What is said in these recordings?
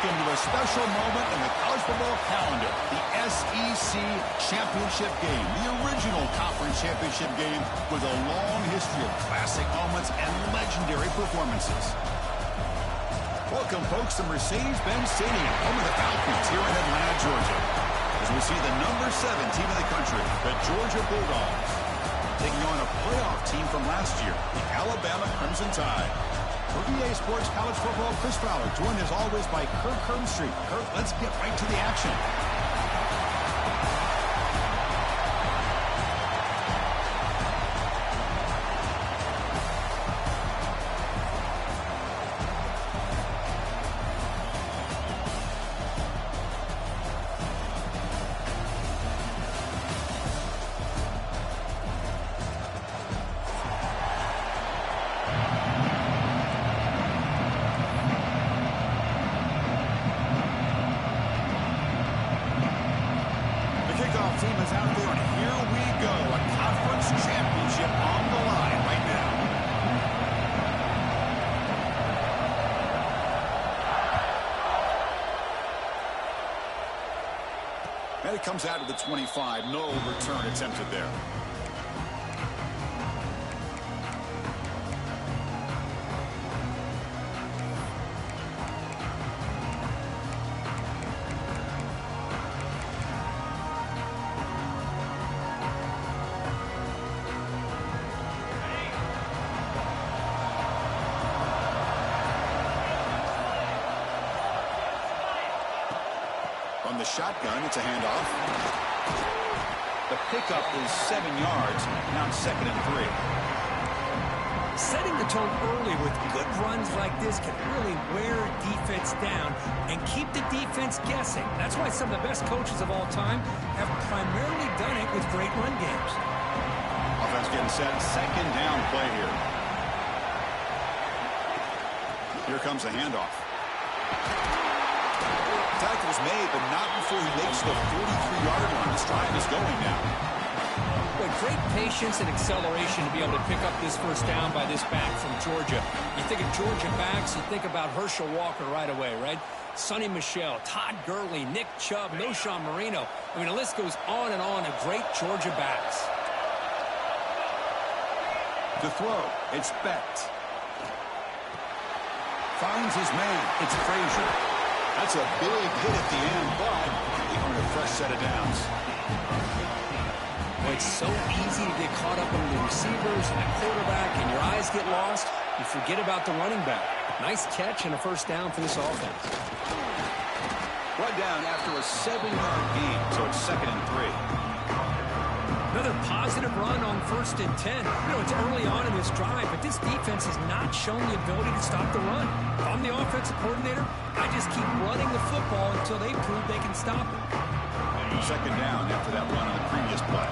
into a special moment in the college football calendar, the SEC Championship game, the original conference championship game with a long history of classic moments and legendary performances. Welcome, folks, to Mercedes-Benz Stadium, home of the Falcons here in Atlanta, Georgia, as we see the number 7 team in the country, the Georgia Bulldogs, taking on a playoff team from last year, the Alabama Crimson Tide. For EA Sports College Football, Chris Fowler, joined as always by Kirk Herbstreit. Kirk, let's get right to the action. Team is out there, and here we go. A conference championship on the line right now. And it comes out to the 25. No return attempted there. From the shotgun, it's a handoff. The pickup is 7 yards. Now it's 2nd and 3. Setting the tone early with good runs like this can really wear defense down and keep the defense guessing. That's why some of the best coaches of all time have primarily done it with great run games. Offense getting set. 2nd down play here. Here comes a handoff. Tackle's made, but not before he makes the 43-yard line. This drive is going now. With great patience and acceleration to be able to pick up this first down by this back from Georgia. You think of Georgia backs, you think about Herschel Walker right away, right? Sonny Michel, Todd Gurley, Nick Chubb, Noshawn Marino. I mean, the list goes on and on of great Georgia backs. To throw, it's Becht. Finds his man. It's Frazier. That's a big hit at the end, but they earn a fresh set of downs. Well, it's so easy to get caught up in the receivers and the quarterback, and your eyes get lost. You forget about the running back. Nice catch and a first down for this offense. Run down after a 7-yard gain, so it's 2nd and 3. Another positive run on 1st and 10. You know, it's early on in this drive, but this defense has not shown the ability to stop the run. If I'm the offensive coordinator, I just keep running the football until they prove they can stop it. 2nd down after that run on the previous play.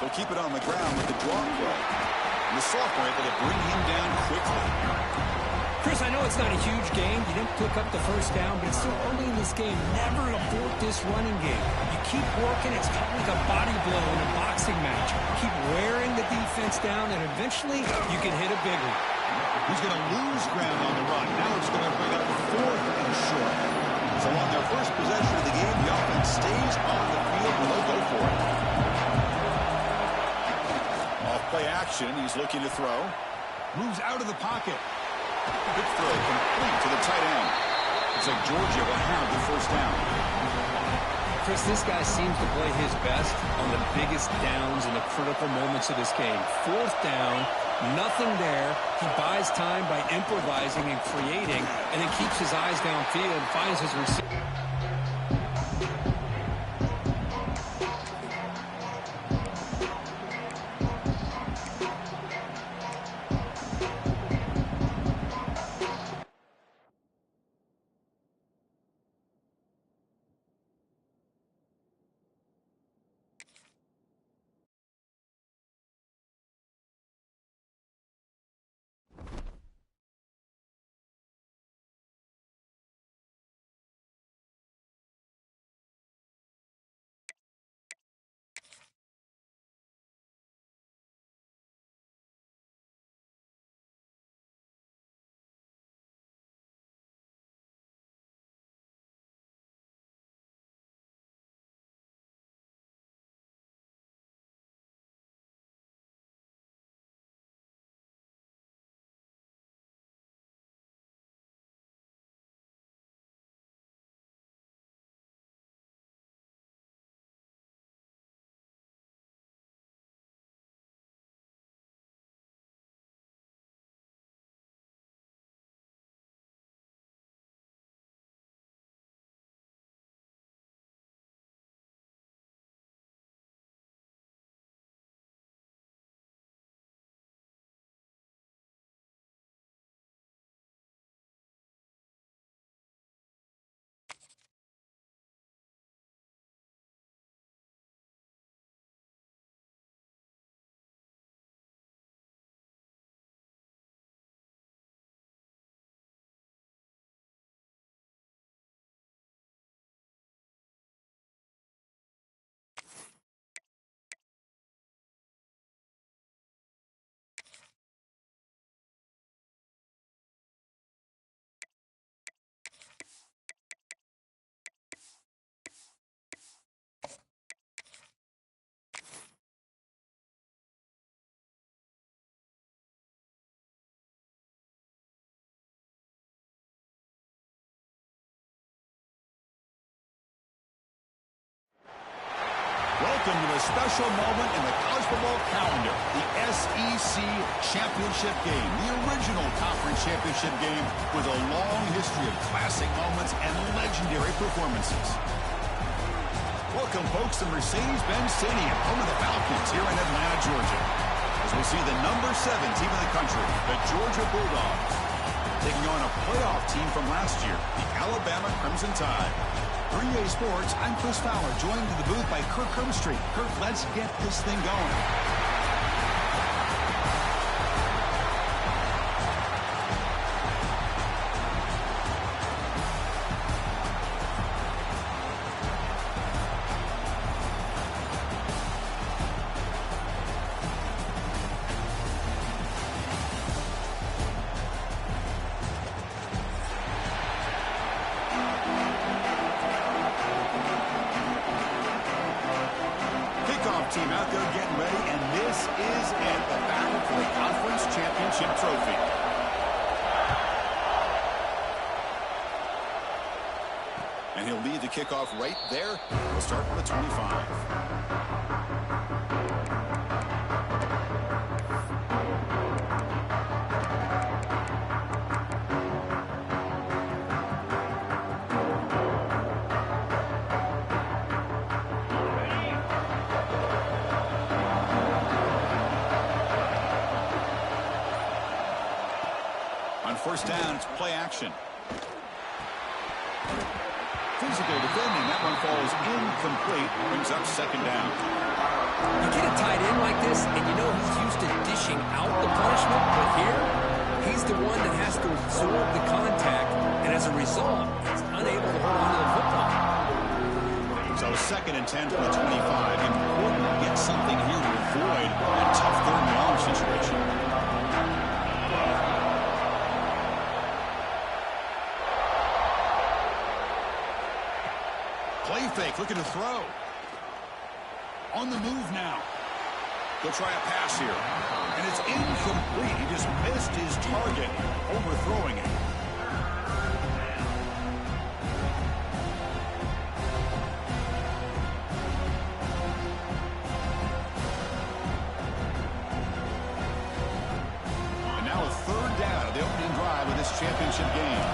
They'll keep it on the ground with the draw play. And the sophomore able to bring him down quickly. Chris, I know it's not a huge game. You didn't pick up the first down, but it's still early in this game. Never abort this running game. You keep working. It's kind of like a body blow in a boxing match. Keep wearing the defense down, and eventually you can hit a big one. He's going to lose ground on the run. Now it's going to bring up 4th and short. So on their first possession of the game, the offense stays on the field and they'll go for it. Off play action. He's looking to throw. Moves out of the pocket. Good throw, complete to the tight end. Looks like Georgia will have the first down. Chris, this guy seems to play his best on the biggest downs in the critical moments of this game. 4th down, nothing there. He buys time by improvising and creating, and then keeps his eyes downfield, finds his receiver. Welcome to a special moment in the college football calendar, the SEC Championship game, the original conference championship game with a long history of classic moments and legendary performances. Welcome, folks, to Mercedes-Benz Stadium, home of the Falcons here in Atlanta, Georgia. As we see the number 7 team in the country, the Georgia Bulldogs, taking on a playoff team from last year, the Alabama Crimson Tide. 3A Sports, I'm Chris Fowler, joined to the booth by Kirk Herbstreit. Kirk, let's get this thing going. Team out there getting ready, and this is it, the battle for the conference championship trophy. And he'll lead the kickoff right there. We'll start from the 25. On first down, it's play action. Physical defending. That one falls incomplete. Brings up second down. You get a tight end like this, and you know he's used to dishing out the punishment, but here, he's the one that has to absorb the contact, and as a result, he's unable to hold on to the football. So second and 10 from the 25. Important to get something here to avoid a tough third and long situation. Play fake, looking to throw. On the move now. They'll try a pass here. And it's incomplete. He just missed his target, overthrowing it. And now a third down of the opening drive of this championship game.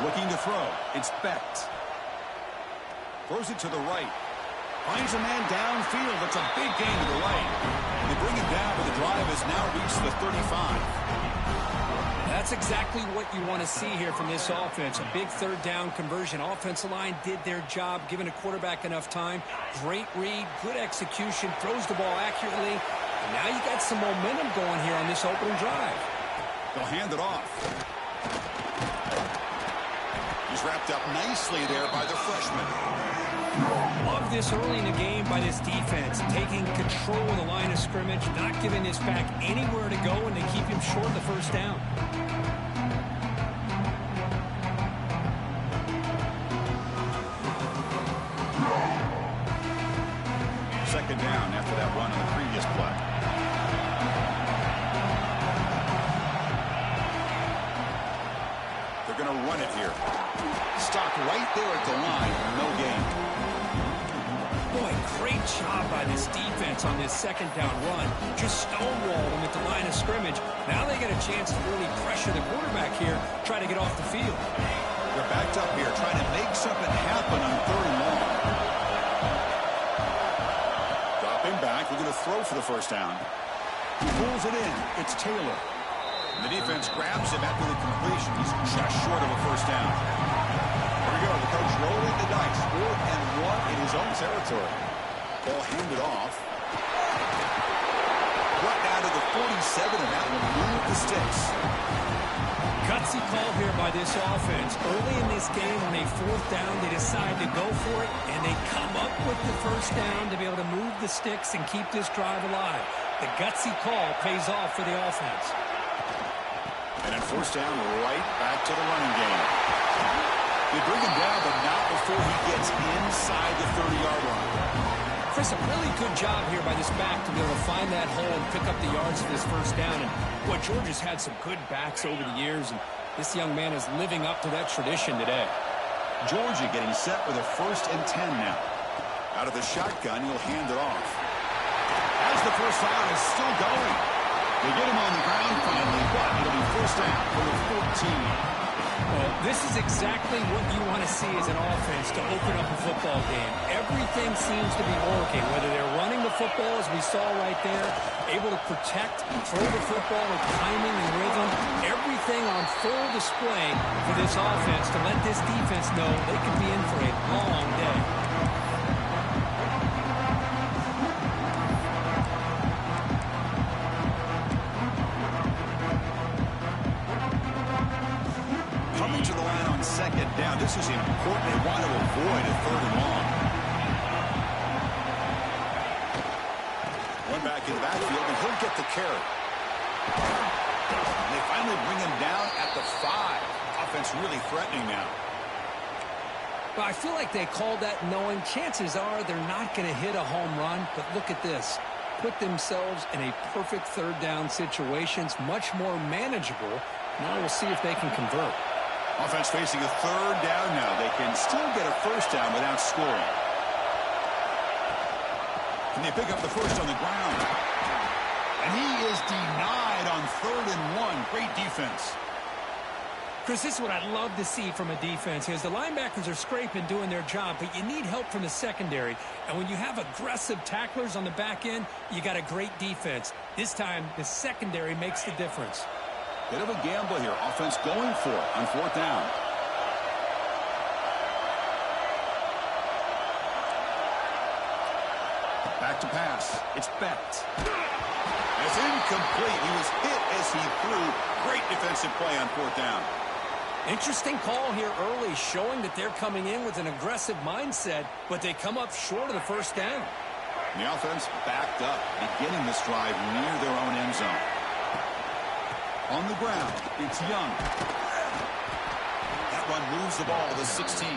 Looking to throw. It's Becht. Throws it to the right. Finds a man downfield. That's a big gain to the right. And they bring it down, but the drive has now reached the 35. That's exactly what you want to see here from this offense. A big third down conversion. Offensive line did their job, giving a quarterback enough time. Great read, good execution, throws the ball accurately. And now you got some momentum going here on this opening drive. They'll hand it off. He's wrapped up nicely there by the freshman. Love this early in the game by this defense, taking control of the line of scrimmage, not giving this back anywhere to go, and they keep him short of the first down. Second down after that run on the previous play. They're going to run it here. Stopped right there at the line. No gain. Boy, great job by this defense on this second down run. Just stonewalled him at the line of scrimmage. Now they get a chance to really pressure the quarterback here, try to get off the field. They're backed up here, trying to make something happen on third and long. Dropping back, looking to throw for the first down. He pulls it in. It's Taylor. And the defense grabs him after the completion. He's just short of a first down. Here we go. The coach rolling the dice. 4th and 1 in his own territory. Ball handed off. Brought down to the 47, and that will move the sticks. Gutsy call here by this offense. Early in this game on a 4th down, they decide to go for it, and they come up with the first down to be able to move the sticks and keep this drive alive. The gutsy call pays off for the offense. And on first down, right back to the running game. They bring him down, but not before he gets inside the 30-yard line. Chris, a really good job here by this back to be able to find that hole and pick up the yards for this first down. And boy, Georgia's had some good backs over the years, and this young man is living up to that tradition today. Georgia getting set with a 1st and 10 now. Out of the shotgun, he'll hand it off. As the first down is still going. They get him on the ground finally, but it'll be 1st down for the 14. Well, this is exactly what you want to see as an offense to open up a football game. Everything seems to be working, whether they're running the football, as we saw right there, able to protect, throw the football with timing and rhythm, everything on full display for this offense to let this defense know they could be in for a long day. Coming to the line on 2nd down. This is important. They want to avoid a 3rd and long. One back in the backfield, and he'll get the carry. They finally bring him down at the 5. Offense really threatening now. Well, I feel like they called that knowing chances are they're not going to hit a home run, but look at this. Put themselves in a perfect 3rd down situation. It's much more manageable. Now we'll see if they can convert. Offense facing a 3rd down now. They can still get a 1st down without scoring. And they pick up the 1st on the ground. And he is denied on 3rd and 1. Great defense. Chris, this is what I'd love to see from a defense is the linebackers are scraping, doing their job, but you need help from the secondary. And when you have aggressive tacklers on the back end, you got a great defense. This time, the secondary makes the difference. Bit of a gamble here. Offense going for it on 4th down. Back to pass. It's Bett. It's incomplete. He was hit as he threw. Great defensive play on 4th down. Interesting call here early, showing that they're coming in with an aggressive mindset, but they come up short of the 1st down. The offense backed up, beginning this drive near their own end zone. On the ground, it's Young. That run moves the ball to the 16.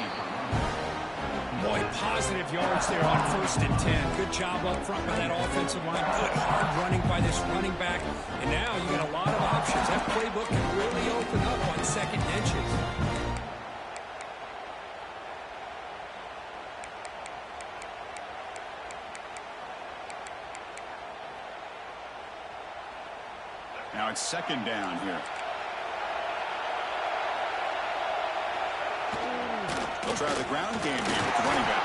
Boy, positive yards there on 1st and 10. Good job up front by that offensive line. Good hard running by this running back. And now you got a lot of options. That playbook can really open up on 2nd and inches. Now it's 2nd down here. They'll try the ground game here with the running back.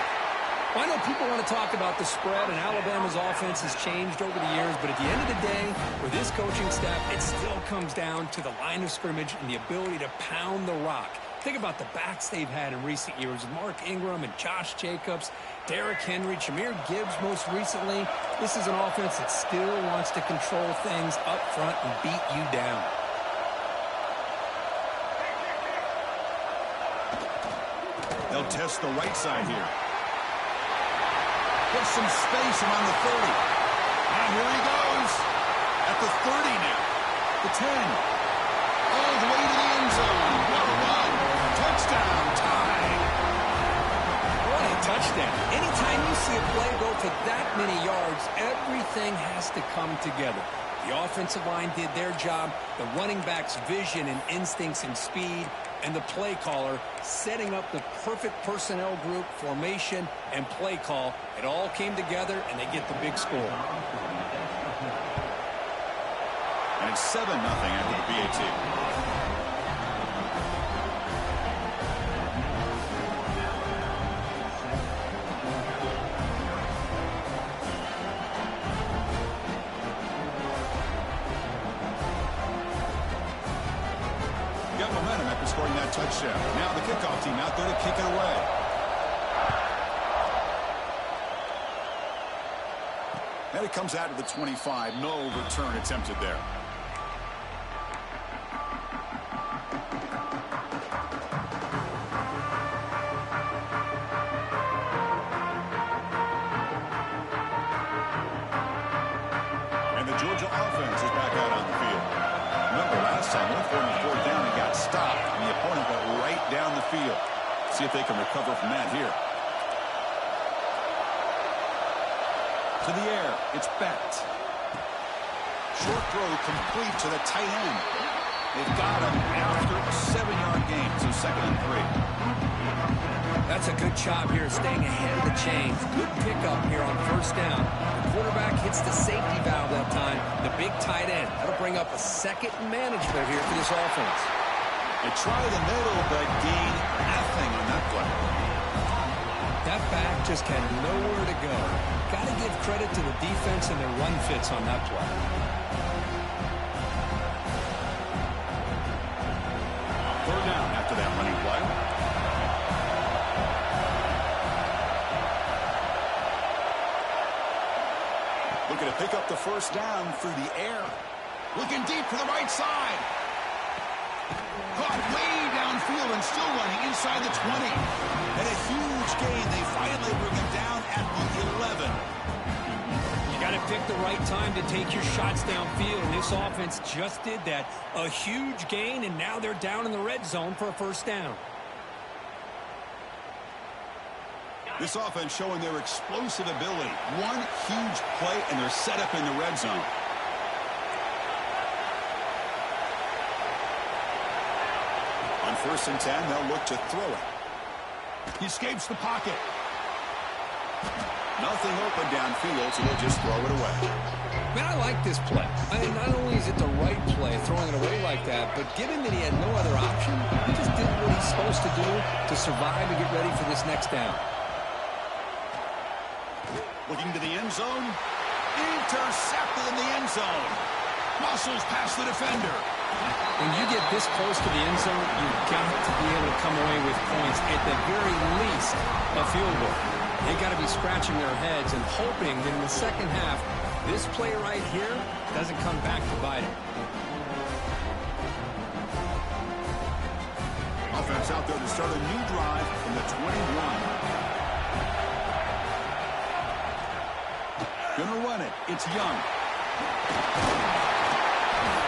Well, I know people want to talk about the spread, and Alabama's offense has changed over the years, but at the end of the day, with this coaching staff, it still comes down to the line of scrimmage and the ability to pound the rock. Think about the backs they've had in recent years. Mark Ingram and Josh Jacobs, Derrick Henry, Jahmyr Gibbs most recently. This is an offense that still wants to control things up front and beat you down. They'll test the right side here. Get some space around the 30. And here he goes. At the 30 now. The 10. All the way to the end zone. What a run. Touchdown. Tie. What a touchdown. Anytime you see a play go for that many yards, everything has to come together. The offensive line did their job. The running back's vision and instincts and speed. And the play caller setting up the perfect personnel group, formation, and play call. It all came together, and they get the big score. And it's 7-0 after the PAT. Got momentum after scoring that touchdown. Now the kickoff team out there to kick it away. And it comes out of the 25. No return attempted there. And the Georgia offense is back out on the field. Remember last time, went for him on 4th down and got stopped. And the opponent went right down the field. See if they can recover from that here. To the air, it's Bett. Short throw complete to the tight end. They've got him after a 7-yard gain, so 2nd and 3. That's a good job here, staying ahead of the chains. Good pickup here on 1st down. The quarterback hits the safety valve that time, the big tight end. That'll bring up a 2nd and manageable here for this offense. They try the middle, but gain nothing on that play. That back just had nowhere to go. Got to give credit to the defense and their run fits on that play. Third down after that running play. Looking to pick up the 1st down through the air. Looking deep for the right side. Caught way downfield and still running inside the 20. And a huge gain. They finally bring him down at the 11. You got to pick the right time to take your shots downfield, and this offense just did that. A huge gain, and now they're down in the red zone for a 1st down. This offense showing their explosive ability. One huge play, and they're set up in the red zone. On 1st and 10, they'll look to throw it. He escapes the pocket. Nothing open downfield, so they'll just throw it away. Man, I like this play. I mean, not only is it the right play, throwing it away like that, but given that he had no other option, he just did what he's supposed to do to survive and get ready for this next down. Looking to the end zone. Intercepted in the end zone. Muscles past the defender. When you get this close to the end zone, you've got to be able to come away with points, at the very least a field goal. They got to be scratching their heads and hoping that in the 2nd half, this play right here doesn't come back to bite them. Offense out there to start a new drive from the 21. Gonna run it. It's Young.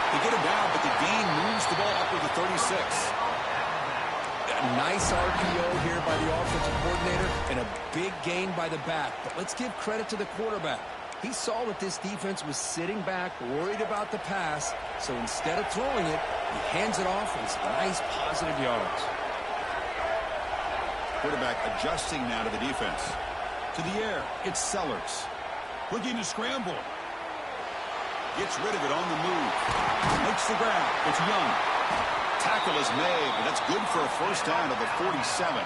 They get him down, but the gain moves the ball up with the 36. A nice RPO here by the offensive coordinator and a big gain by the back. But let's give credit to the quarterback. He saw that this defense was sitting back, worried about the pass. So instead of throwing it, he hands it off and some nice positive yards. Quarterback adjusting now to the defense. To the air, it's Sellers. Looking to scramble. Gets rid of it on the move. Makes the grab. It's Young. Tackle is made, but that's good for a 1st down of the 47.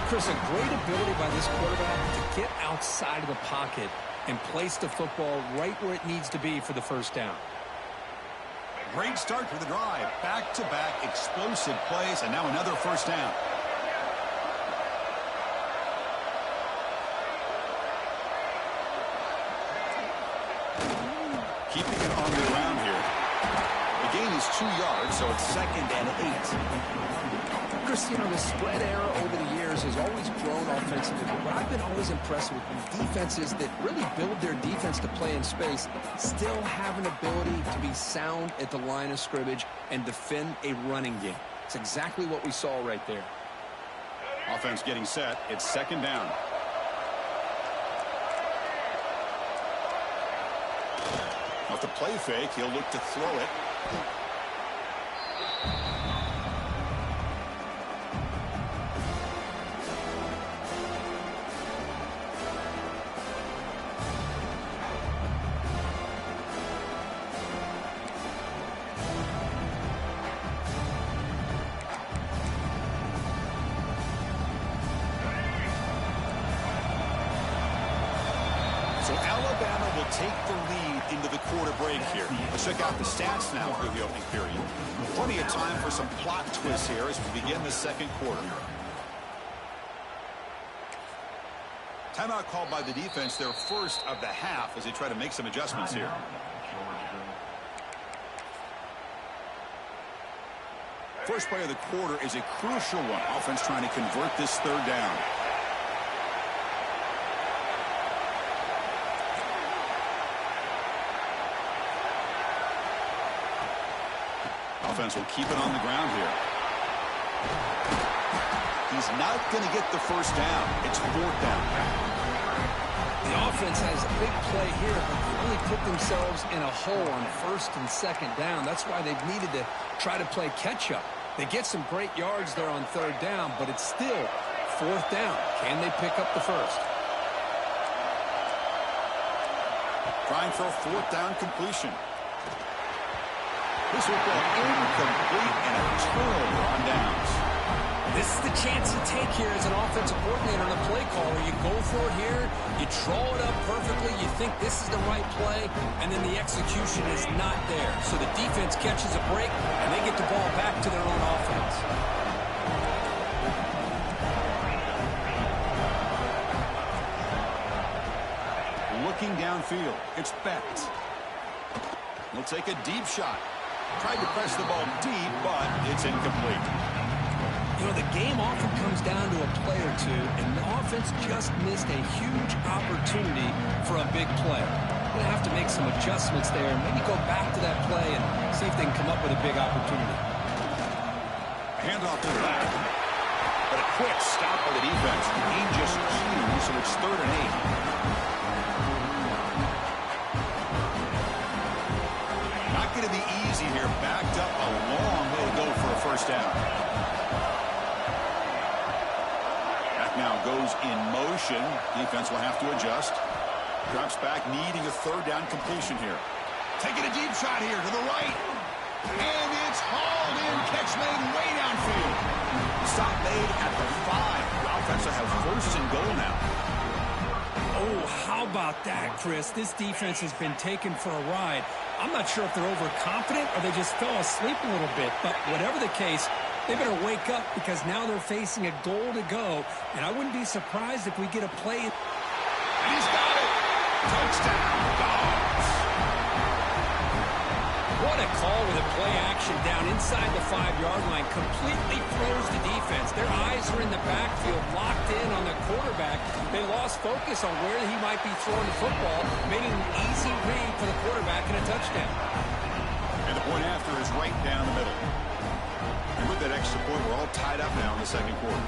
Chris, a great ability by this quarterback to get outside of the pocket and place the football right where it needs to be for the 1st down. Great start for the drive. Back-to-back explosive plays, and now another 1st down. Keeping it on the ground here. The gain is 2 yards, so it's 2nd and 8. Chris, you know, the spread era over the years has always grown offensively, but what I've been always impressed with defenses that really build their defense to play in space still have an ability to be sound at the line of scrimmage and defend a running game. It's exactly what we saw right there. Offense getting set. It's 2nd down. Off the play fake, he'll look to throw it. So Alabama will take the lead into the quarter break here. Let's check out the stats now through the opening period. Plenty of time for some plot twists here as we begin the 2nd quarter. Timeout called by the defense, their 1st of the half, as they try to make some adjustments here. First play of the quarter is a crucial one. Offense trying to convert this 3rd down. Offense will keep it on the ground here. He's not going to get the 1st down. It's 4th down. The offense has a big play here, but they only put themselves in a hole on first and second down. That's why they've needed to try to play catch-up. They get some great yards there on third down, but it's still fourth down. Can they pick up the first? Trying for a fourth down completion. This will go incomplete and a turnover on downs. This is the chance you take here as an offensive coordinator and a play caller. You go for it here, you draw it up perfectly, you think this is the right play, and then the execution is not there. So the defense catches a break, and they get the ball back to their own offense. Looking downfield, it's Becht. He'll take a deep shot. Tried to press the ball deep, but it's incomplete. You know, the game often comes down to a play or two, and the offense just missed a huge opportunity for a big play. Going to have to make some adjustments there, and maybe go back to that play and see if they can come up with a big opportunity. Handoff to the back. But a quick stop by the defense. He just chews, so it's 3rd and 8. Not going to be easy here. Backed up a long way to go for a first down. Now goes in motion. Defense will have to adjust. Drops back, needing a 3rd down completion here. Taking a deep shot here to the right. And it's hauled in. Catch made way downfield. Stop made at the 5. The offense will have 1st and goal now. Oh, how about that, Chris? This defense has been taken for a ride. I'm not sure if they're overconfident or they just fell asleep a little bit. But whatever the case, they better wake up because now they're facing a goal to go. And I wouldn't be surprised if we get a play. And he's got it. Touchdown, Dogs. What a call with a play action down inside the 5-yard line. Completely throws the defense. Their eyes are in the backfield, locked in on the quarterback. They lost focus on where he might be throwing the football, made an easy read for the quarterback and a touchdown. And the point after is right down the middle. And with that extra point, we're all tied up now in the second quarter.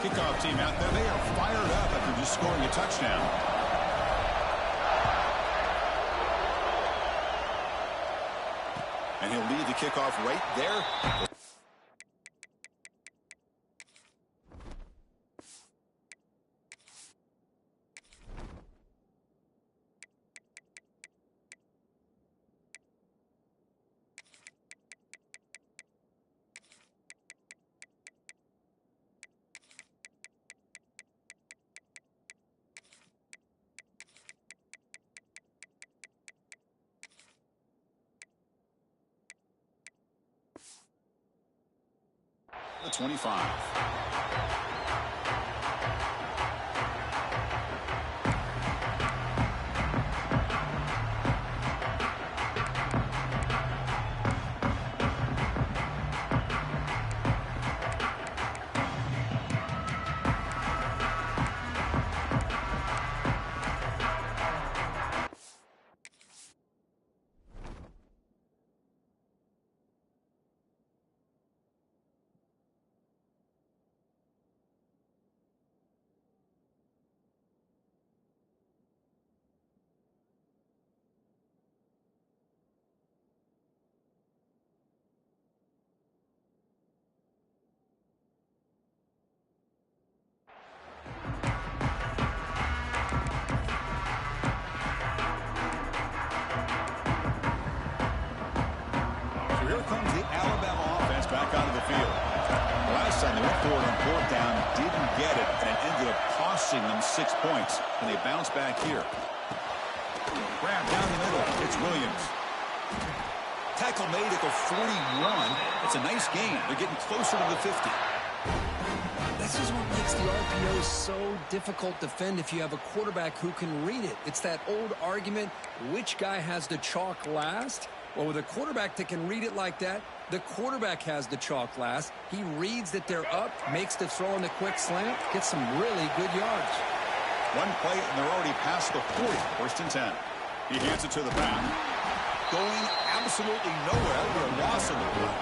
Kickoff team out there, they are fired up after just scoring a touchdown. And he'll lead the kickoff right there. The 25. Here comes the Alabama offense back onto the field. Last time they went for it on 4th down, didn't get it, and it ended up costing them 6 points. And they bounce back here. Grab down the middle. It's Williams. Tackle made at the 41. It's a nice gain. They're getting closer to the 50. This is what makes the RPO so difficult to defend if you have a quarterback who can read it. It's that old argument, which guy has the chalk last? Well, with a quarterback that can read it like that, the quarterback has the chalk last. He reads that they're up, makes the throw on the quick slant, gets some really good yards. One play, and they're already past the 40. 1st and 10. He hands it to the back. Going absolutely nowhere. That would be a loss on the play.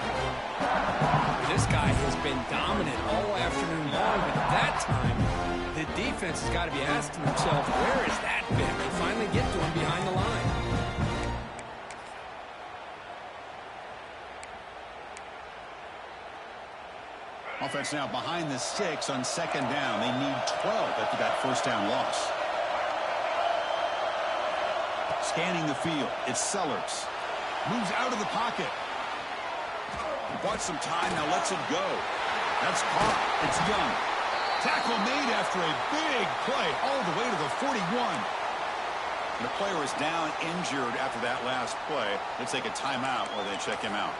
This guy has been dominant all afternoon long, but that time, the defense has got to be asking themselves, where is that been? They finally get to him behind the line. Offense now behind the 6 on second down. They need 12 after that first down loss. Scanning the field, it's Sellers. Moves out of the pocket. Bought some time, now lets it go. That's caught. It's Young. Tackle made after a big play all the way to the 41. The player is down injured after that last play. They take a timeout while they check him out.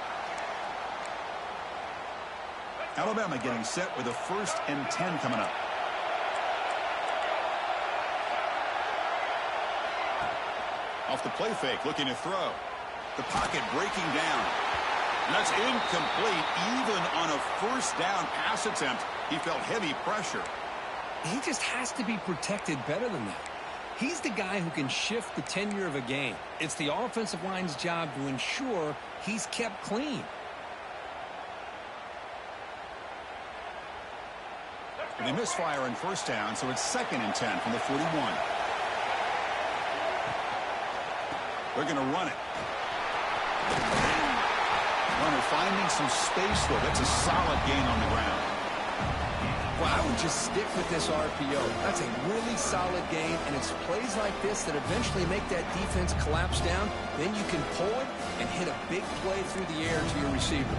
Alabama getting set with a 1st and 10 coming up. Off the play fake, looking to throw. The pocket breaking down. And that's incomplete. Even on a first down pass attempt, he felt heavy pressure. He just has to be protected better than that. He's the guy who can shift the tenure of a game. It's the offensive line's job to ensure he's kept clean. They misfire on first down, so it's 2nd and 10 from the 41. They're going to run it. Runner finding some space, though. That's a solid gain on the ground. Well, I would just stick with this RPO. That's a really solid game, and it's plays like this that eventually make that defense collapse down. Then you can pull it and hit a big play through the air to your receiver.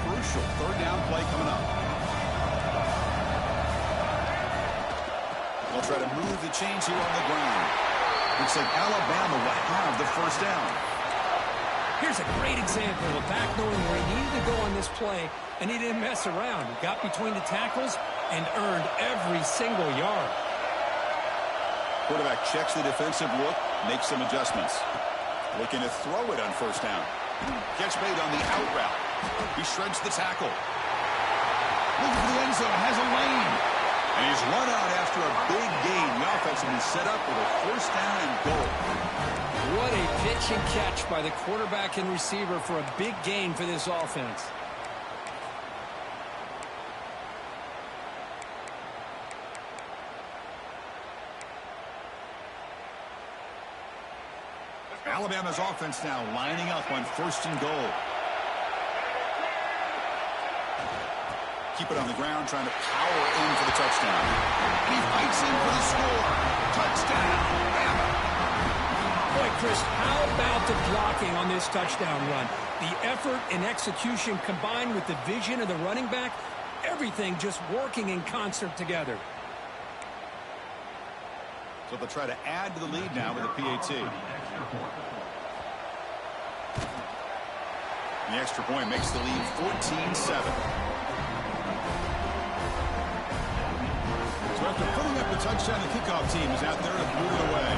Crucial 3rd down play coming up. They'll try to move the chains here on the ground. Looks like Alabama will have the first down. Here's a great example of a back knowing where he needed to go on this play, and he didn't mess around. He got between the tackles and earned every single yard. Quarterback checks the defensive look, makes some adjustments. Looking to throw it on first down. Catch made on the out route. He shreds the tackle. Looking for the end zone, has a lane. And he's run out after a big gain. The offense will be set up with a first down and goal. What a pitch and catch by the quarterback and receiver for a big gain for this offense. Alabama's offense now lining up on 1st and goal. Keep it on the ground, trying to power in for the touchdown. And he fights in for the score. Touchdown, Alabama. Boy, Chris, how about the blocking on this touchdown run? The effort and execution combined with the vision of the running back, everything just working in concert together. So they'll try to add to the lead now with a PAT. The extra point makes the lead 14-7. So after putting up the touchdown, the kickoff team is out there to boot it away.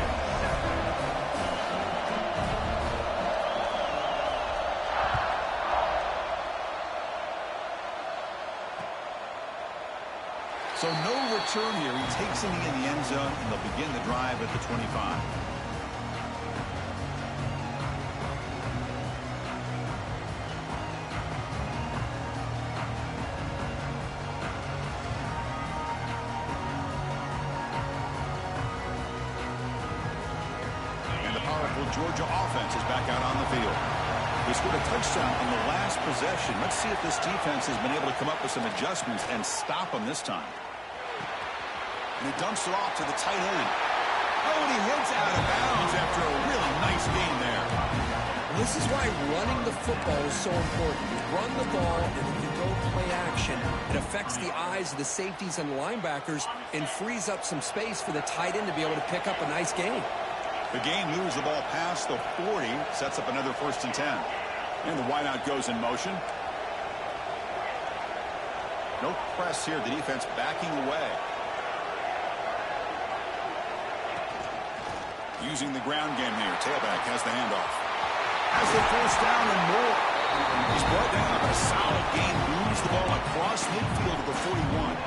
So no return here. He takes it in the end zone, and they'll begin the drive at the 25. Georgia offense is back out on the field. They scored a touchdown on the last possession. Let's see if this defense has been able to come up with some adjustments and stop them this time. And he dumps it off to the tight end. Oh, and he heads out of bounds after a really nice gain there. This is why running the football is so important. You run the ball, and if you go play action, it affects the eyes of the safeties and the linebackers and frees up some space for the tight end to be able to pick up a nice gain. The game moves the ball past the 40, sets up another 1st and 10. And the wideout goes in motion. No press here. The defense backing away. Using the ground game here. Tailback has the handoff. Has the first down and more. He's brought down, but a solid gain moves the ball across midfield to the 41.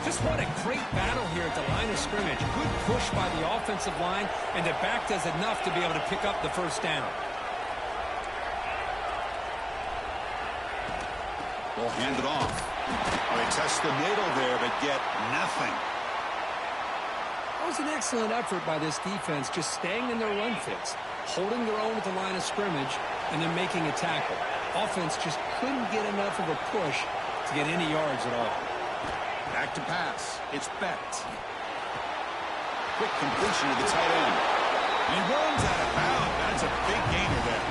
Just what a great battle here at the line of scrimmage. Good push by the offensive line, and the back does enough to be able to pick up the first down. Ball handed off. Oh, they test the middle there, but get nothing. That was an excellent effort by this defense, just staying in their run fits, holding their own at the line of scrimmage, and then making a tackle. Offense just couldn't get enough of a push to get any yards at all. Back to pass. It's Becht. Quick completion to the tight end. And he runs out of bounds. That's a big gainer there.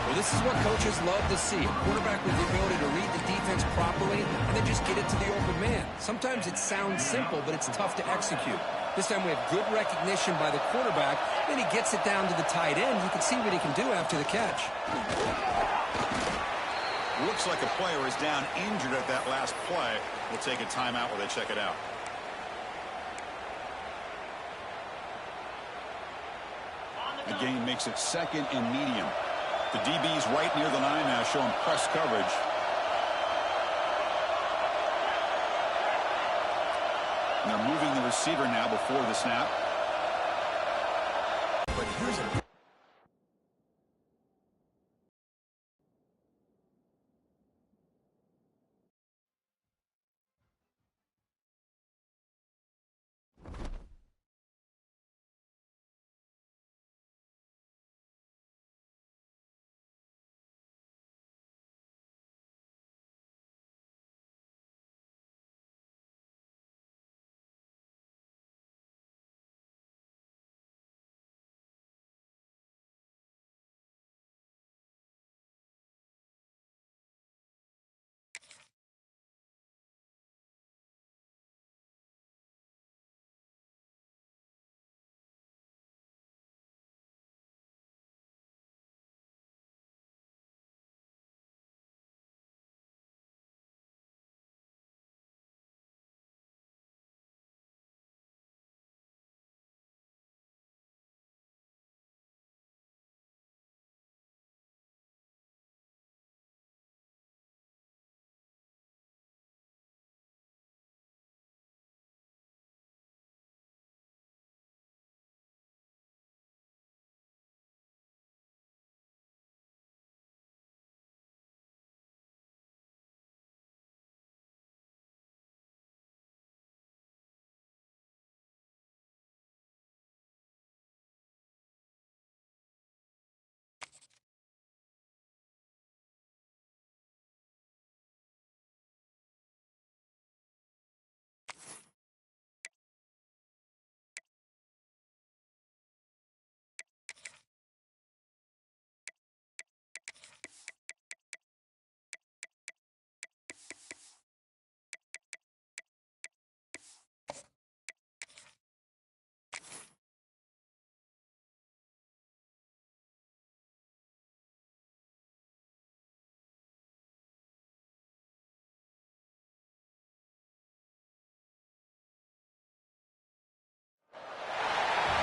Well, this is what coaches love to see. A quarterback with the ability to read the defense properly and then just get it to the open man. Sometimes it sounds simple, but it's tough to execute. This time we have good recognition by the quarterback. Then he gets it down to the tight end. You can see what he can do after the catch. Looks like a player is down injured at that last play. We'll take a timeout while they check it out. The game makes it second and medium. The DB's right near the line now, showing press coverage. And they're moving the receiver now before the snap. But here's a...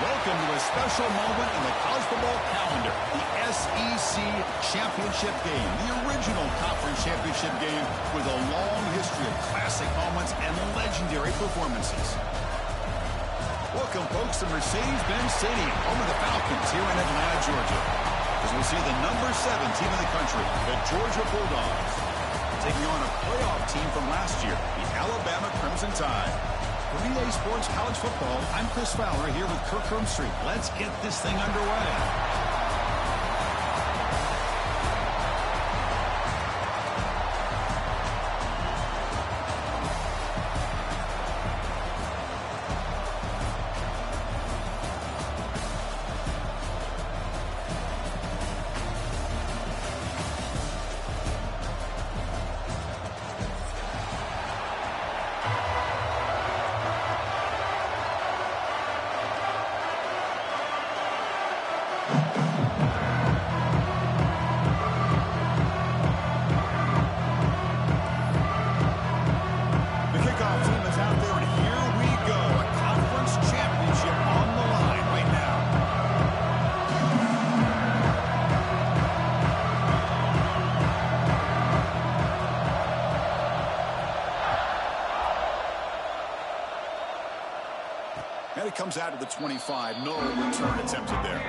Welcome to a special moment in the college football calendar, the SEC Championship Game, the original conference championship game with a long history of classic moments and legendary performances. Welcome, folks, to Mercedes-Benz Stadium, home of the Falcons here in Atlanta, Georgia, as we'll see the number 7 team in the country, the Georgia Bulldogs, taking on a playoff team from last year, the Alabama Crimson Tide. For EA Sports College Football, I'm Chris Fowler here with Kirk Street. Let's get this thing underway. comes out of the 25. No return attempted there.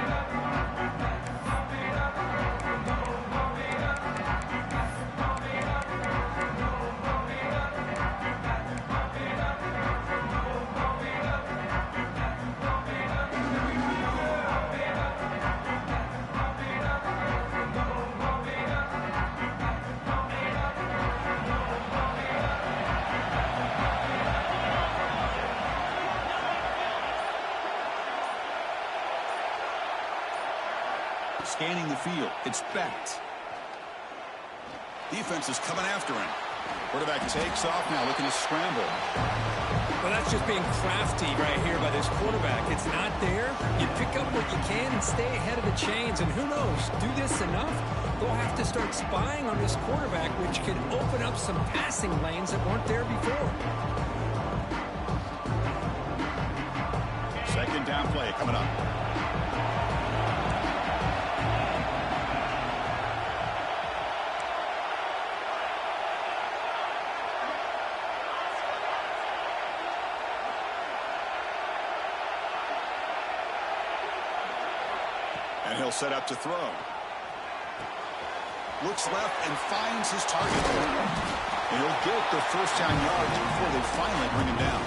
Scanning the field. It's Becht. Defense is coming after him. Quarterback takes off now, looking to scramble. Well, that's just being crafty right here by this quarterback. It's not there. You pick up what you can and stay ahead of the chains. And who knows, do this enough, they'll have to start spying on this quarterback, which could open up some passing lanes that weren't there before. Second down play coming up. And he'll set up to throw. Looks left and finds his target. And he'll get the first down yards before they finally bring him down.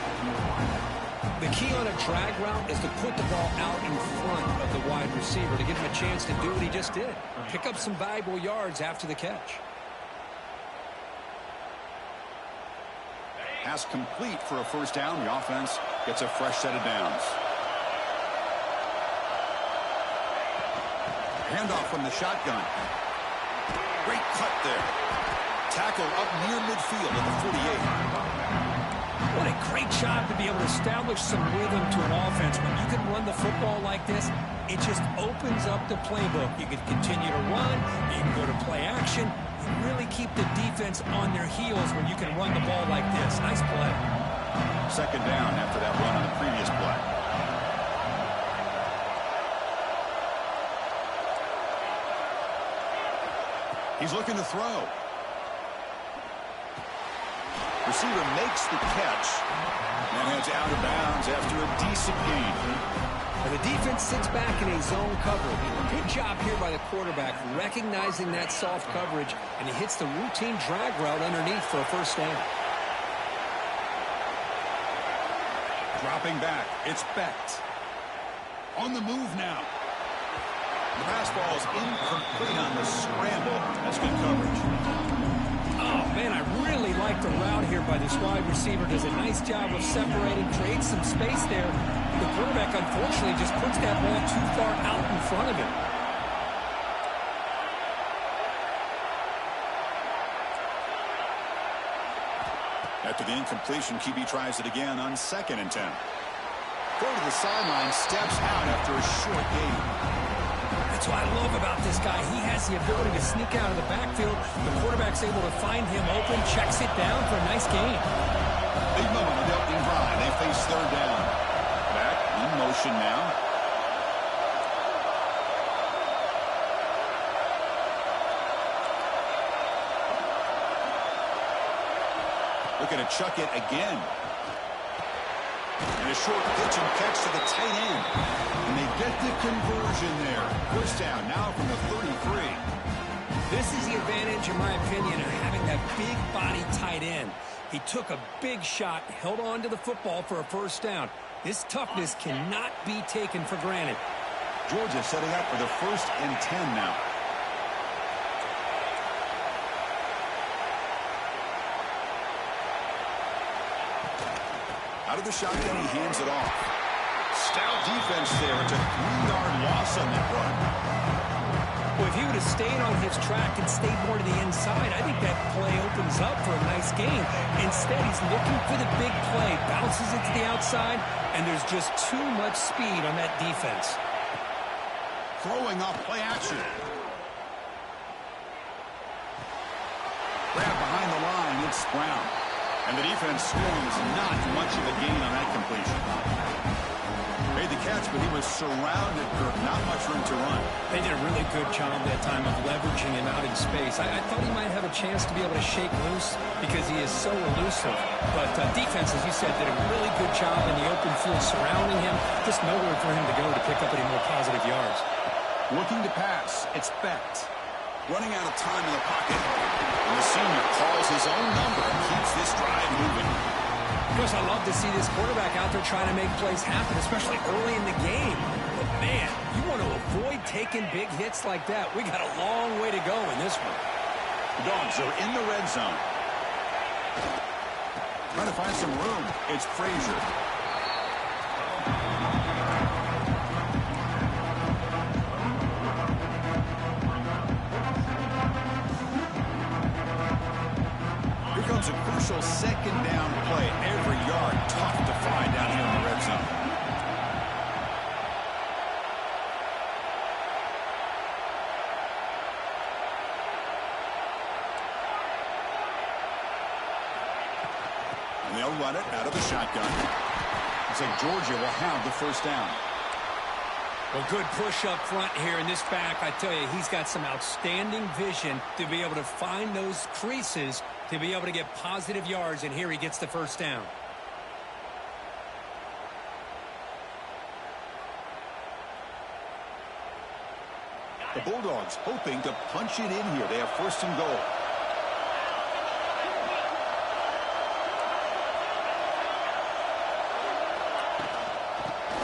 The key on a drag route is to put the ball out in front of the wide receiver to give him a chance to do what he just did. Pick up some valuable yards after the catch. Pass complete for a first down. The offense gets a fresh set of downs. Handoff from the shotgun. Great cut there. Tackle up near midfield at the 48. What a great job to be able to establish some rhythm to an offense. When you can run the football like this, it just opens up the playbook. You can continue to run. You can go to play action. You really keep the defense on their heels when you can run the ball like this. Nice play. Second down after that run on the previous play. He's looking to throw. Receiver makes the catch and heads out of bounds after a decent gain. And the defense sits back in a zone coverage. Good job here by the quarterback recognizing that soft coverage, and he hits the routine drag route underneath for a first down. Dropping back, it's Becht. On the move now. The pass ball is incomplete on the scramble. That's good coverage. Oh, man, I really like the route here by this wide receiver. Does a nice job of separating, creates some space there. The quarterback, unfortunately, just puts that ball too far out in front of him. After the incompletion, QB tries it again on 2nd and 10. Throw to the sideline, steps out after a short gain. That's what I love about this guy. He has the ability to sneak out of the backfield. The quarterback's able to find him open, checks it down for a nice gain. Big moment on the opening drive. They face third down. Back in motion now. Looking to chuck it again. And a short pitch and catch to the tight end. And they get the conversion there. First down now from the 33. This is the advantage, in my opinion, of having that big body tight end. He took a big shot, held on to the football for a first down. This toughness cannot be taken for granted. Georgia setting up for the 1st and 10 now. Out of the shotgun, he hands it off. Stout defense there. It's a 3-yard loss on that run. Well, if he would have stayed on his track and stayed more to the inside, I think that play opens up for a nice gain. Instead, he's looking for the big play, bounces it to the outside, and there's just too much speed on that defense. Throwing off play action. Grab behind the line, it's Brown. And the defense screams not much of a gain on that completion. Made the catch, but he was surrounded, Kirk. Not much room to run. They did a really good job that time of leveraging him out in space. I thought he might have a chance to be able to shake loose because he is so elusive. But defense, as you said, did a really good job in the open field surrounding him. Just nowhere for him to go to pick up any more positive yards. Looking to pass. It's Becht. Running out of time in the pocket. And the senior calls his own number and keeps this drive moving. Because I love to see this quarterback out there trying to make plays happen, especially early in the game. But, man, you want to avoid taking big hits like that. We got a long way to go in this one. The Dogs are in the red zone. Trying to find some room. It's Frazier. Comes a crucial second down play. Every yard tough to find down here in the red zone. And they'll run it out of the shotgun. Looks like Georgia will have the first down. Well, good push up front here in this back. I tell you, he's got some outstanding vision to be able to find those creases to be able to get positive yards, and here he gets the first down. The Bulldogs hoping to punch it in here. They have first and goal.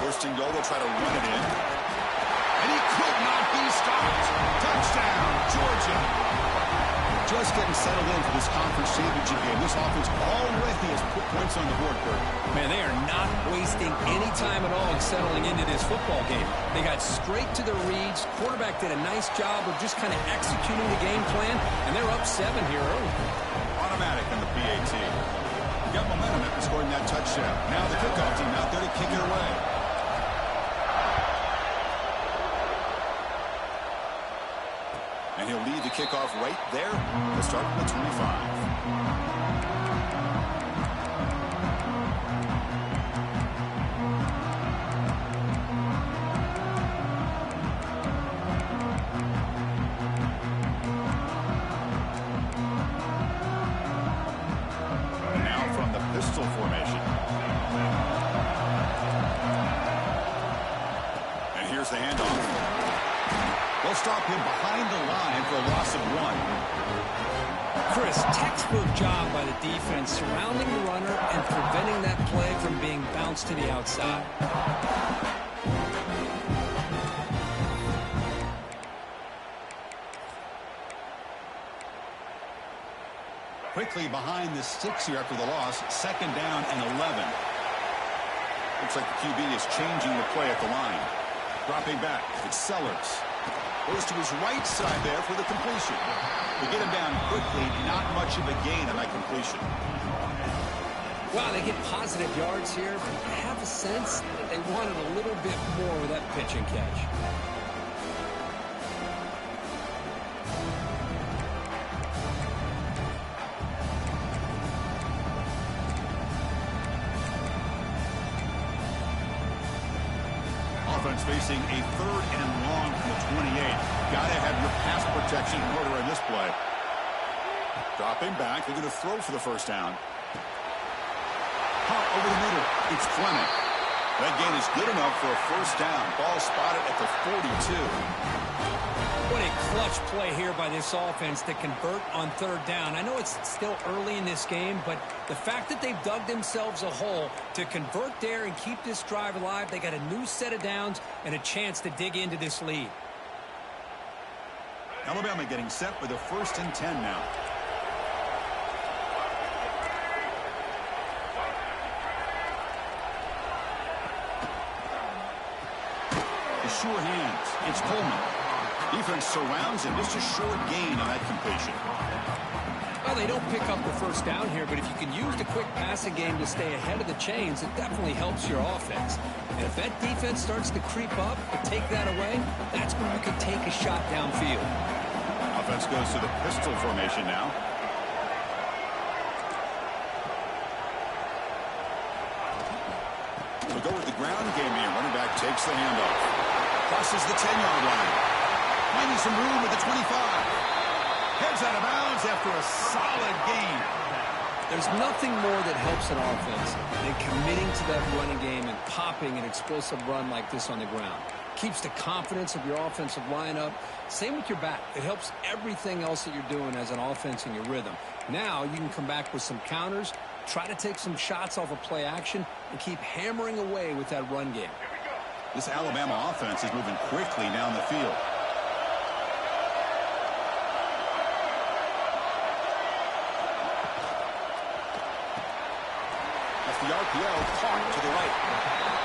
First and goal, they'll try to run it in. And he could not be stopped. Touchdown, Georgia. Just getting settled in for this conference championship game. This offense already has put points on the board, Kurt. Man, they are not wasting any time at all in settling into this football game. They got straight to their reads. Quarterback did a nice job of just kind of executing the game plan, and they're up 7 here early. Automatic on the PAT. Got momentum after scoring that touchdown. Now the kickoff team out there to kick it away. And he'll lead the kickoff right there. He'll start from the 25. The handoff. They'll stop him behind the line for a loss of 1. Chris, textbook job by the defense surrounding the runner and preventing that play from being bounced to the outside. Quickly behind the sticks here after the loss. Second down and 11. Looks like the QB is changing the play at the line. Dropping back, it's Sellers. Goes to his right side there for the completion. To get him down quickly, not much of a gain on that completion. Wow, they get positive yards here, but I have a sense that they wanted a little bit more with that pitch and catch. Facing a 3rd and long from the 28. Gotta have your pass protection in order in this play. Dropping back, they're going to throw for the first down. Hot over the middle, it's Fleming. That gain is good enough for a first down. Ball spotted at the 42. What a clutch play here by this offense to convert on 3rd down. I know it's still early in this game, but the fact that they've dug themselves a hole to convert there and keep this drive alive, they got a new set of downs and a chance to dig into this lead. Alabama getting set with a 1st and 10 now. The sure hands. It's Coleman. Defense surrounds him. Just a short gain on that completion. Well, they don't pick up the first down here, but if you can use the quick passing game to stay ahead of the chains, it definitely helps your offense. And if that defense starts to creep up and take that away, that's when you can take a shot downfield. Offense goes to the pistol formation now. We'll go with the ground game here. Running back Takes the handoff. Crosses the 10-yard line. Finding some room at the 25. Heads out of bounds after a solid gain. There's nothing more that helps an offense than committing to that running game and popping an explosive run like this on the ground. Keeps the confidence of your offensive lineup. Same with your back. It helps everything else that you're doing as an offense in your rhythm. Now you can come back with some counters, try to take some shots off of play action, and keep hammering away with that run game. This Alabama offense is moving quickly down the field. The RPO caught to the right.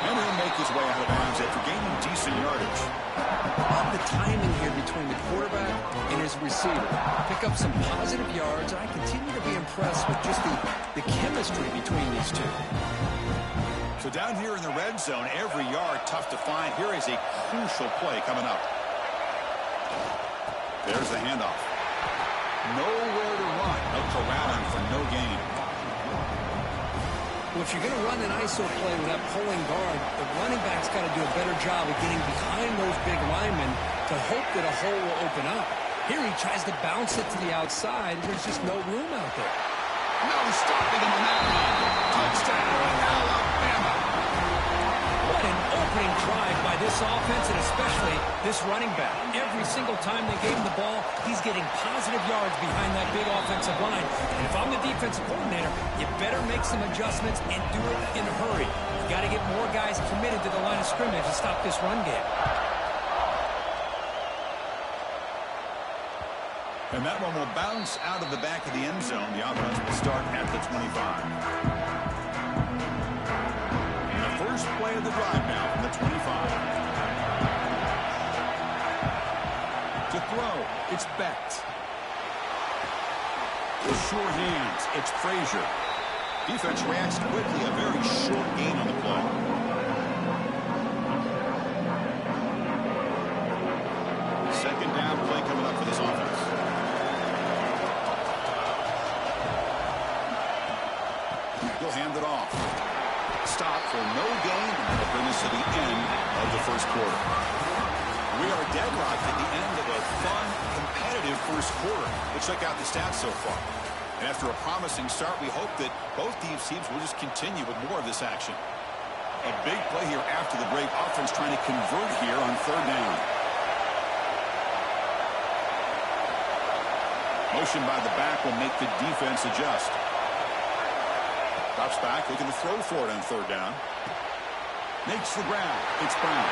And he'll make his way out of bounds after gaining decent yardage. Love the timing here between the quarterback and his receiver. Pick up some positive yards, and I continue to be impressed with just the chemistry between these two. So down here in the red zone, every yard tough to find. Here is a crucial play coming up. There's the handoff. Nowhere to run. No corralling for no gain. Well, if you're going to run an ISO play with that pulling guard, the running back's got to do a better job of getting behind those big linemen to hope that a hole will open up. Here he tries to bounce it to the outside. There's just no room out there. No stopping him on that run. Touchdown, Alabama. What an opening drive by this offense, and especially this running back. Every single time they gave him the ball, he's getting positive yards behind that big offensive line. And if I'm the defensive coordinator, you better make some adjustments and do it in a hurry. You got to get more guys committed to the line of scrimmage to stop this run game. And that one will bounce out of the back of the end zone. The offense will start at the 25. And the first play of the drive now from the 25. To throw, it's Becht. With short hands, it's Frazier. Defense reacts quickly. A very short gain on the play. Second down play coming up for this offense. He'll hand it off. Stop for no gain, and that'll bring us to the end of the first quarter. We are deadlocked at the end of a fun, competitive first quarter. Let's check out the stats so far. And after a promising start, we hope that both these teams will just continue with more of this action. A big play here after the break. Offense trying to convert here on third down. Motion by the back will make the defense adjust. Drops back, looking to throw for it on third down. Makes the ground. It's Brown.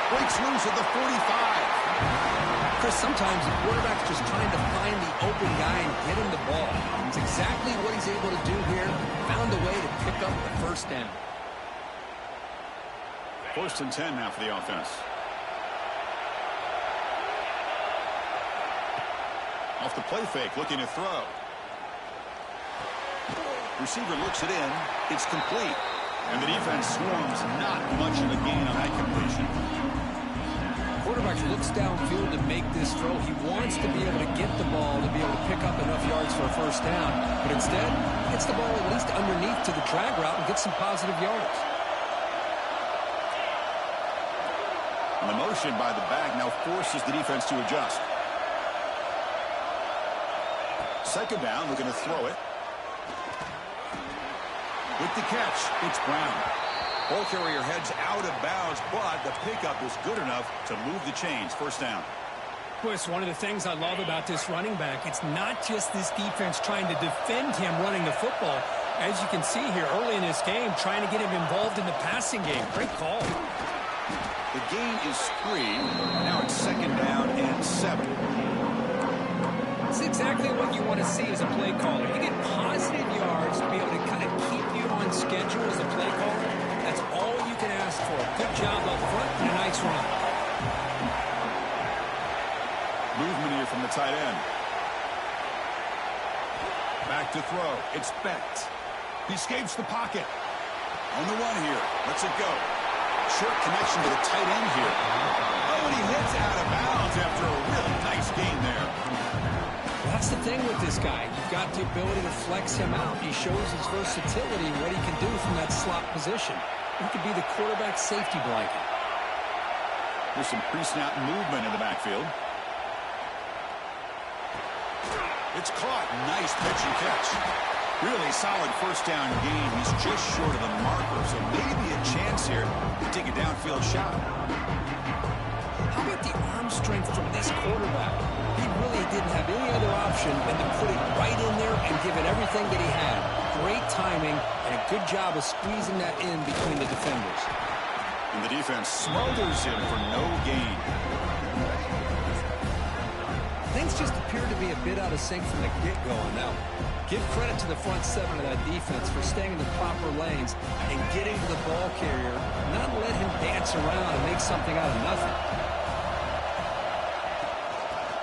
Breaks loose at the 45. Chris, sometimes the quarterback's just trying to find the open guy and get him the ball. It's exactly what he's able to do here. Found a way to pick up the first down. First and 10 now for the offense. Off the play fake, looking to throw. Receiver looks it in. It's complete. And the defense swarms. Not much of a gain on that completion. Quarterback looks downfield to make this throw. He wants to be able to get the ball to be able to pick up enough yards for a first down. But instead, gets the ball at least underneath to the drag route and gets some positive yards. And the motion by the back now forces the defense to adjust. Second down, looking to throw it. With the catch, it's Brown. Ball carrier heads out of bounds, but the pickup is good enough to move the chains. First down. Well, it's one of the things I love about this running back. It's not just this defense trying to defend him running the football. As you can see here early in this game, trying to get him involved in the passing game. Great call. The gain is 3. Now it's second down and 7. It's exactly what you want to see as a play caller. You get positive yards to be able to kind of keep you on schedule as a play caller. That's all you can ask for. Good job up front and a nice run. Movement here from the tight end. Back to throw. It's Becht. He escapes the pocket. On the run here. Lets it go. Short connection to the tight end here. Oh, and he hits out of bounds after a really nice gain there. That's the thing with this guy. You've got the ability to flex him out. He shows his versatility and what he can do from that slot position. He could be the quarterback safety blanket. There's some pre-snap movement in the backfield. It's caught. Nice pitch and catch. Really solid first down gain. He's just short of the marker, so maybe a chance here to take a downfield shot. How about the arm strength from this quarterback? He really didn't have any other option than to put it right in there and give it everything that he had. Great timing and a good job of squeezing that in between the defenders. And the defense smothers him for no gain. Things just appear to be a bit out of sync from the get-go. Now, give credit to the front seven of that defense for staying in the proper lanes and getting to the ball carrier, not let him dance around and make something out of nothing.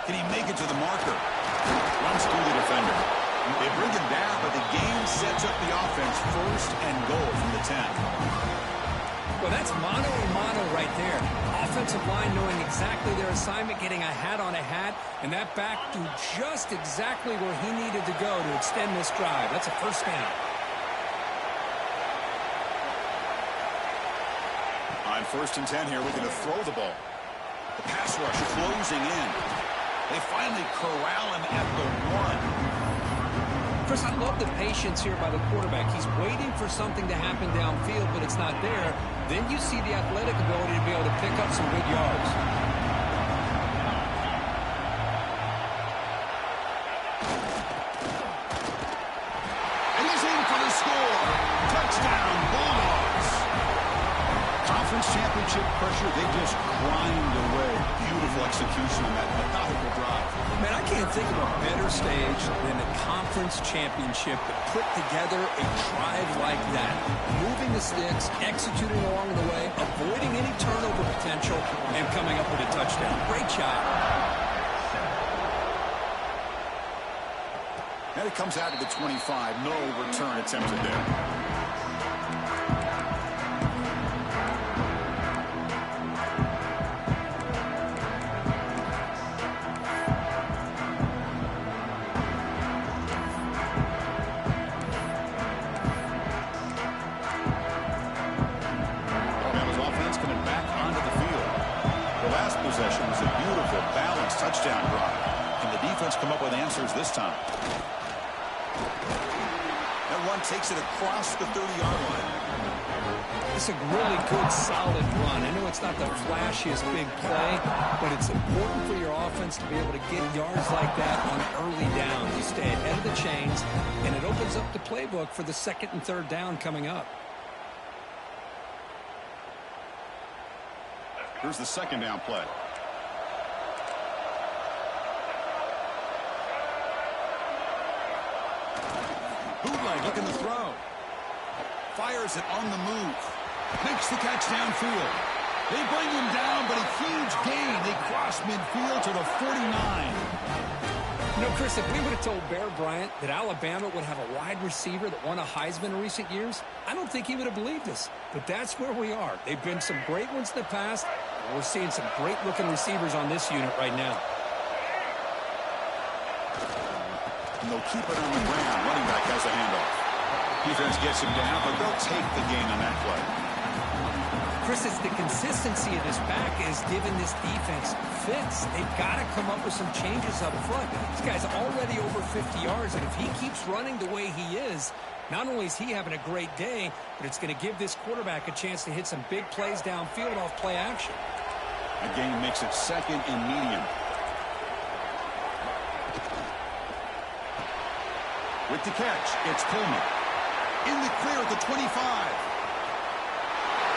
Can he make it to the marker? Runs through the defender. They bring him down, but the game sets up the offense first and goal from the 10. Well, that's mano-a-mano right there. Offensive line knowing exactly their assignment, getting a hat on a hat, and that back to just exactly where he needed to go to extend this drive. That's a first down. On 1st and 10 here, looking to throw the ball. The pass rush closing in. They finally corral him at the 1. Chris, I love the patience here by the quarterback. He's waiting for something to happen downfield, but it's not there. Then you see the athletic ability to be able to pick up some good yards. And he's in for the score. Touchdown, Bulldogs. Conference championship pressure, they just grind away. Beautiful execution on that methodical drive. Man, I can't think of a better stage than the conference championship to put together a drive like that. Moving the sticks, executing along the way, avoiding any turnover potential, and coming up with a touchdown. Great job. And it comes out to the 25. No return attempted there. Possession was a beautiful, balanced touchdown drive. Can the defense come up with answers this time? That run takes it across the 30-yard line. It's a really good, solid run. I know it's not the flashiest big play, but it's important for your offense to be able to get yards like that on early downs. You stay ahead of the chains, and it opens up the playbook for the 2nd and 3rd down coming up. Here's the 2nd down play. Bootleg looking to throw. Fires it on the move. Makes the catch downfield. They bring him down, but a huge gain. They cross midfield to the 49. You know, Chris, if we would have told Bear Bryant that Alabama would have a wide receiver that won a Heisman in recent years, I don't think he would have believed us. But that's where we are. They've been some great ones in the past, and we're seeing some great-looking receivers on this unit right now. And they'll keep it on the ground. Running back has a handoff. Defense gets him down, but they'll take the gain on that play. Chris, it's the consistency of this back is giving this defense fits. They've got to come up with some changes up front. This guy's already over 50 yards, and if he keeps running the way he is, not only is he having a great day, but it's going to give this quarterback a chance to hit some big plays downfield off play action. The gain makes it 2nd and medium. With the catch, it's Pullman. In the clear at the 25.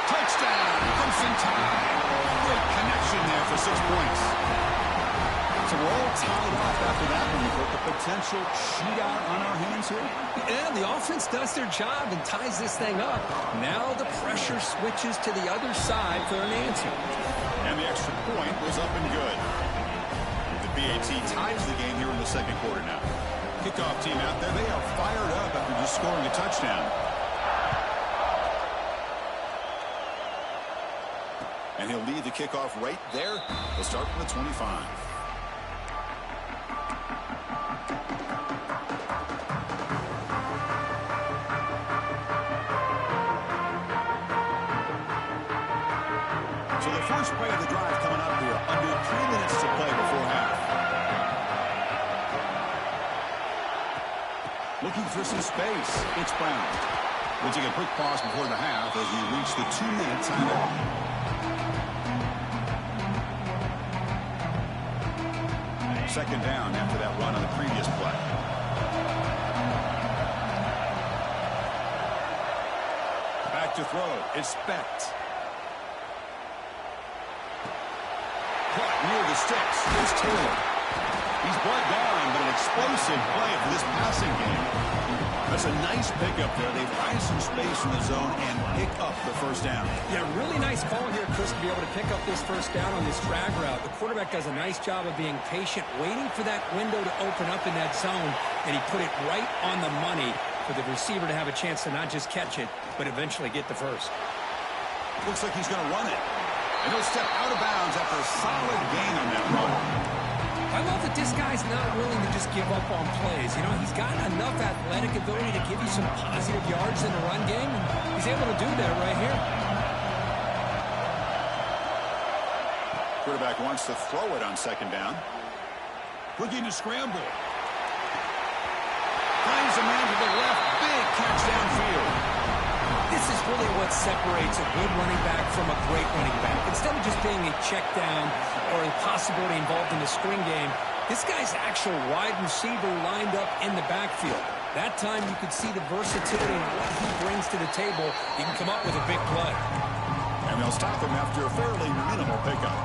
Touchdown, Clemson time. Great connection there for 6 points. So we're all tied up after that one. We've got the potential shootout on our hands here. Yeah, the offense does their job and ties this thing up. Now the pressure switches to the other side for an answer. And the extra point was up and good. The BAT ties the game here in the 2nd quarter now. Kickoff team out there, they are fired up after just scoring a touchdown. And he'll lead the kickoff right there. They'll start from the 25. So the first play of the drive coming under 3 minutes to play before half. Looking for some space. It's Brown. We'll take a quick pause before the half as we reach the 2-minute timeout. Second down after that run on the previous play. Back to throw. It's Specht. Caught near the sticks. It's Taylor. He's brought down, but an explosive play for this passing game. That's a nice pickup there. They find some space in the zone and pick up the first down. Yeah, really nice call here, Chris, to be able to pick up this first down on this drag route. The quarterback does a nice job of being patient, waiting for that window to open up in that zone, and he put it right on the money for the receiver to have a chance to not just catch it, but eventually get the first. Looks like he's going to run it. And he'll step out of bounds after a solid gain on that run. I love that this guy's not willing to just give up on plays. You know, he's got enough athletic ability to give you some positive yards in the run game, and he's able to do that right here. Quarterback wants to throw it on second down. Looking to scramble. Finds a man to the left. Big catch downfield. This is really what separates a good running back from a great running back. Instead of just being a check down or a possibility involved in the screen game, this guy's actual wide receiver lined up in the backfield. That time you could see the versatility and what he brings to the table. He can come up with a big play. And they'll stop him after a fairly minimal pickup.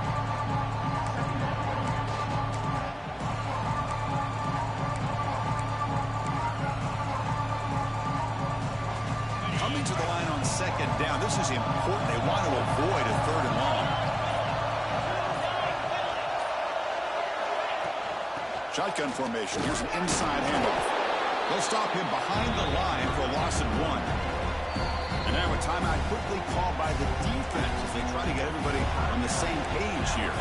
Coming to the line on second down. This is important. They want to avoid a third and long. Shotgun formation. Here's an inside handoff. They'll stop him behind the line for a loss of 1. And now a timeout quickly called by the defense as they try to get everybody on the same page here.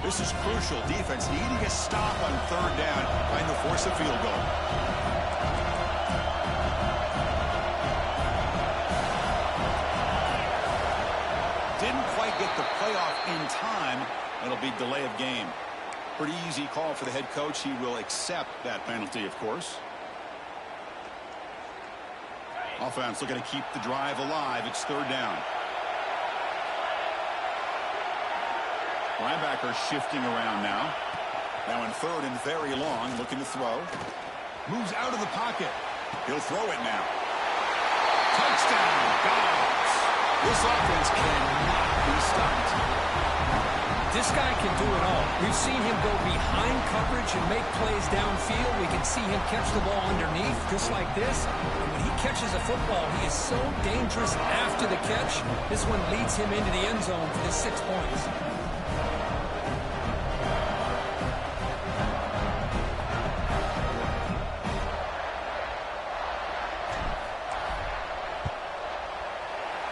This is crucial. Defense needing a stop on third down, trying to force a field goal. Didn't quite get the playoff in time. It'll be delay of game. Pretty easy call for the head coach. He will accept that penalty, of course. Offense looking to keep the drive alive. It's third down. Linebacker shifting around now. Now in third and very long, looking to throw. Moves out of the pocket. He'll throw it now. Touchdown, Dobbs. This offense cannot be stopped. This guy can do it all. We've seen him go behind coverage and make plays downfield. We can see him catch the ball underneath, just like this. And when he catches a football, he is so dangerous after the catch. This one leads him into the end zone for the 6 points.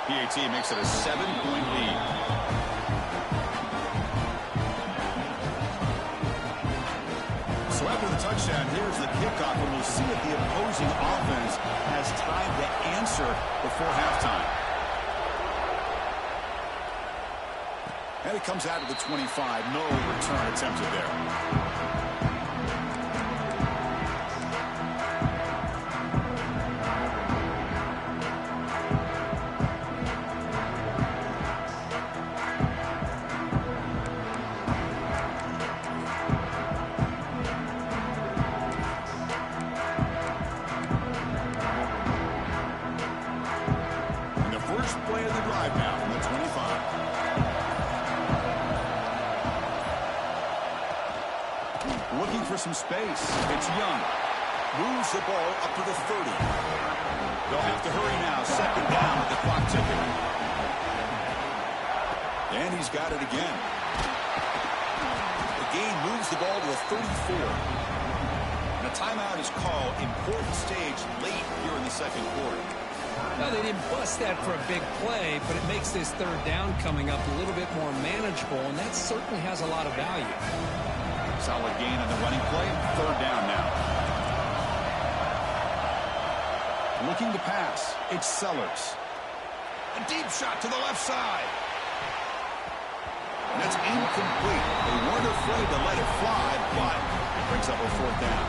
PAT makes it a 7-point lead. So after the touchdown, here's the kickoff, and we'll see if the opposing offense has time to answer before halftime. And it comes out of the 25. No return attempted there. Looking for some space. It's Young. Moves the ball up to the 30. They'll have to hurry now. Second down with the clock ticking. And he's got it again. The game moves the ball to the 34. And a timeout is called. Important stage late here in the second quarter. Well, they didn't bust that for a big play, but it makes this third down coming up a little bit more manageable, and that certainly has a lot of value. Solid gain on the running play. Third down now. Looking to pass. It's Sellers. A deep shot to the left side. And that's incomplete. They weren't afraid to let it fly, but it brings up a fourth down.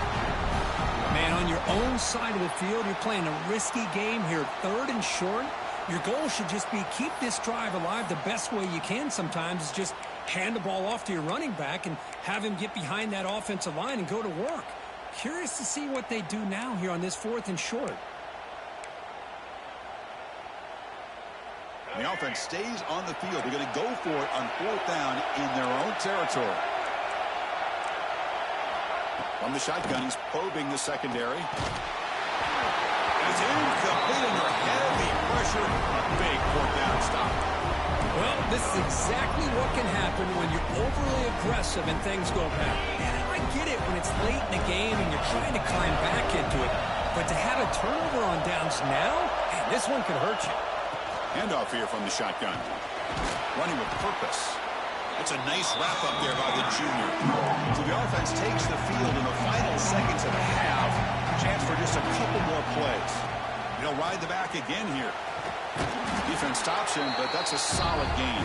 Man, on your own side of the field, you're playing a risky game here. Third and short. Your goal should just be keep this drive alive the best way you can sometimes is just hand the ball off to your running back and have him get behind that offensive line and go to work. Curious to see what they do now here on this fourth and short. The offense stays on the field. They're going to go for it on fourth down in their own territory. From the shotgun, he's probing the secondary. It's incomplete under heavy pressure. A big fourth down stop. Well, this is exactly what can happen when you're overly aggressive and things go bad. And I get it when it's late in the game and you're trying to climb back into it. But to have a turnover on downs now, man, this one could hurt you. Handoff here from the shotgun. Running with purpose. That's a nice wrap up there by the junior. So the offense takes the field in the final seconds of the half. Chance for just a couple more plays. They'll ride the back again here. Defense stops him, but that's a solid gain.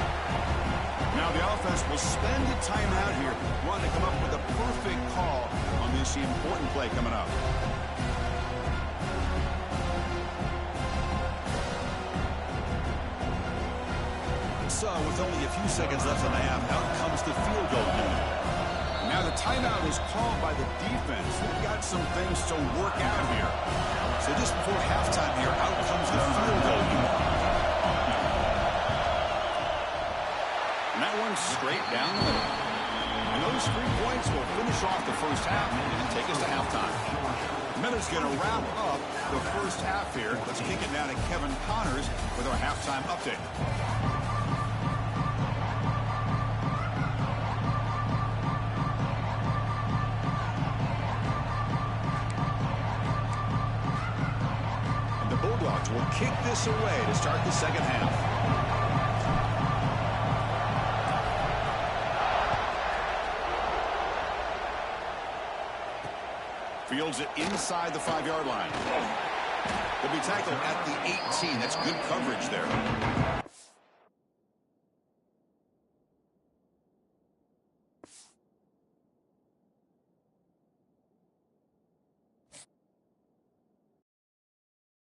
Now the offense will spend a timeout here. Want to come up with a perfect call on this important play coming up. So with only a few seconds left in the half, out comes the field goal unit. Now the timeout is called by the defense. They've got some things to work out here. So just before halftime here, out comes the field goal unit. And that one's straight down the middle. And those 3 points will finish off the first half and take us to halftime. Miller's going to wrap up the first half here. Let's kick it down to Kevin Connors with our halftime update. Bulldogs will kick this away to start the second half. Fields it inside the 5-yard line. They'll be tackled at the 18. That's good coverage there.